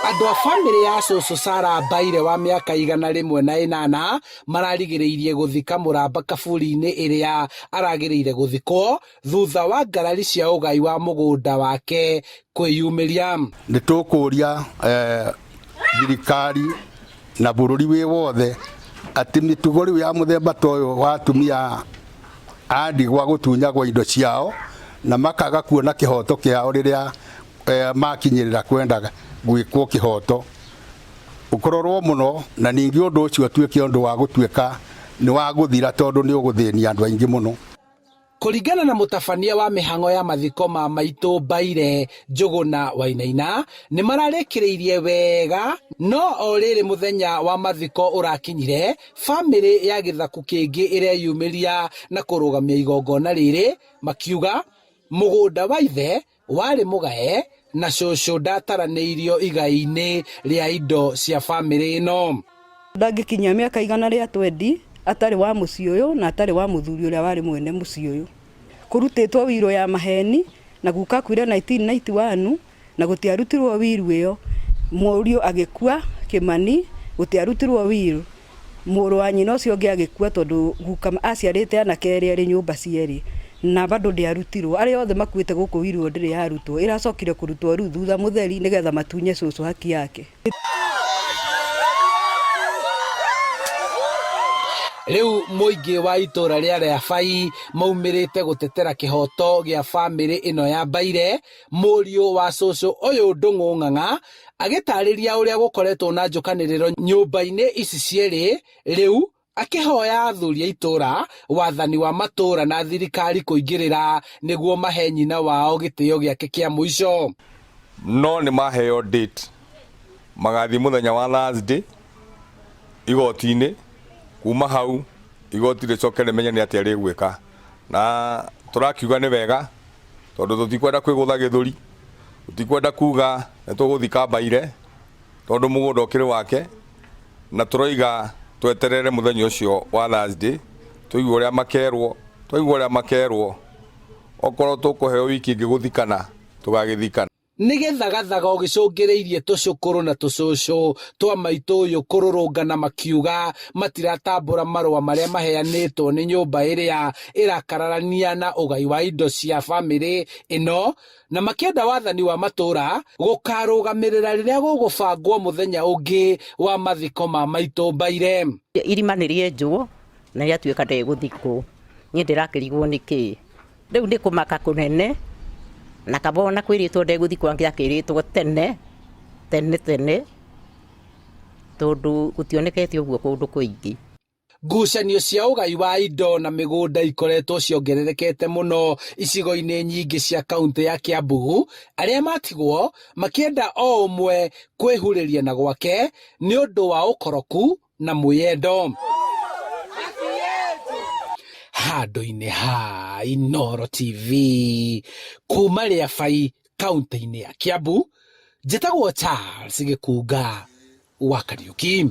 Andũ a bamĩrĩ ya cũcũ Sarah Mbaire wa mĩaka 108 mararigĩrĩirie gũthika mũramba kaburi-inĩ ĩrĩa aragĩrĩire gũthikwo thutha wa ngarari cia ũgai wa mũgũnda wake kwĩyumĩria. Nĩ tũkũria thirikari na bũrũri wĩ wothe atĩ mĩtugo rĩu ya mũthemba ta ũyũ wa atumia a ndigwa gũtunyagwo indo ciao na makaga kuona kĩhoto kĩao rĩrĩa makinyĩrĩra kwendaga gwĩkwo kĩhoto ũkororwo mũno, na ningĩ ũndũ ũcio tuĩke ũndũ wa gũtuĩka nĩ wa gũthira tondũ nĩ ũgũthĩnia andũ aingĩ mũno. Kũringana na mũtabania wa mĩhang'o ya mathiko ma maitũ Mbaire, Njũgũna Wainaina, nĩ mararĩkĩrĩirie wega, no o rĩrĩ mũthenya wa mathiko ũrakinyire, bamĩrĩ ya gĩthaku kĩngĩ ĩreyumĩria na kũrũgamia igongona rĩrĩ, makiuga mũgũnda wa ithe warĩ mũgae na cũcũ ndataranĩirio igai-inĩ rĩa indo cia bamĩrĩ ĩno. Ndangĩkinyia mĩaka 120 atarĩ wa mũciĩ ũyũ na atarĩ wa mũthuri ũrĩa warĩ mwene mũciĩ ũyũ. Kũrutĩtwo wĩrũ ya maheni na guka kwire 1991 na gũtiarutirwo wĩrũ ĩyo. Mũriũ agĩkua Kĩmani, gũtiarutirwo wĩrũ. Mũrũ wa nyina ũcio ũngĩ agĩkua tondũ guka aciarĩte anake erĩ arĩ nyũmba cierĩ na bado ndiarutirwo. Arĩa othe makuĩte gũkũ wĩrũ ndĩrĩ yarutwo, ĩracokire kũrutwo rĩu thutha mũtheri nĩgetha matunye cũcũ haki yake. Rĩu mũingĩ wa itũra rĩa Rĩabai maumĩrĩte gũtetera kĩhoto gĩa bamĩrĩ ĩno ya Mbaire, mũriũ wa cũcũ ũyũ Ndũng'ũ Ng'ang'a agĩtarĩria ũrĩa gũkoretwo na njũkanĩrĩro nyũmba-inĩ ici cierĩ, rĩu akĩhoya athuri a itũra, wathani wa matũra na thirikari kũingĩrĩra nĩguo mahe nyina wao gĩtĩo gĩake kĩa mũico. No nĩ maheo date magathiĩ mũthenya wa Thursday igoti-inĩ. Kuma hau igoti rĩcoke rĩmenye nĩ atĩa rĩgwĩka, na tũrakiuga nĩ wega tondũ tũtikwenda kwĩgũtha gĩthũri, tũtikwenda kuga nĩ tũgũthika Mbaire tondũ mũgũnda ũkĩrĩ wake, na tũroiga tweterere mũthenya ũcio wa Thursday tũigue ũrĩa makerwo okorwo tũkũheo wiki ĩngĩ gũthikana tũgagĩthikana. Nĩgetha gathaga ũgĩcũngĩrĩirie tũcũkũrũ na tũcũcũ twa maitũ ũyũ kũrũrũngana makiuga matiratambũra marũa marĩa maheanĩtwo nĩ nyũmba ĩrĩa ĩrakararania na ũgai wa indo cia bamĩrĩ ĩno, na makĩenda wathani wa matũra gũkarũgamĩrĩra rĩrĩa gũgũbangwo mũthenya ũngĩ wa mathiko ma maitũ Mbaire. Irima nĩ rĩenjwo na rĩatuĩka ndegũthikwo, niĩ ndĩrakĩrigwo nĩkĩ rĩu nĩ kũmaka kũnene, na kabona kwĩrĩtwo ndegũthikwo angĩakĩrĩtwo tene tondũ gũtionekete ũguo kũndũ kũingĩ. Ngucanio cia ũgai wa indo na mĩgũnda ikoretwo ciongererekete mũno icigo-inĩ nyingĩ cia kaunti ya Kiambu, arĩa matigwo makĩenda o ũmwe kwĩhurĩria na gwake nĩ ũndũ wa ũkoroku na mwĩyendo. Handũ-inĩ ha Inooro TV kuma Rĩabai kaunti-inĩ ya Kiambu, njĩtagwo Charles Gĩkunga wa Kariũki.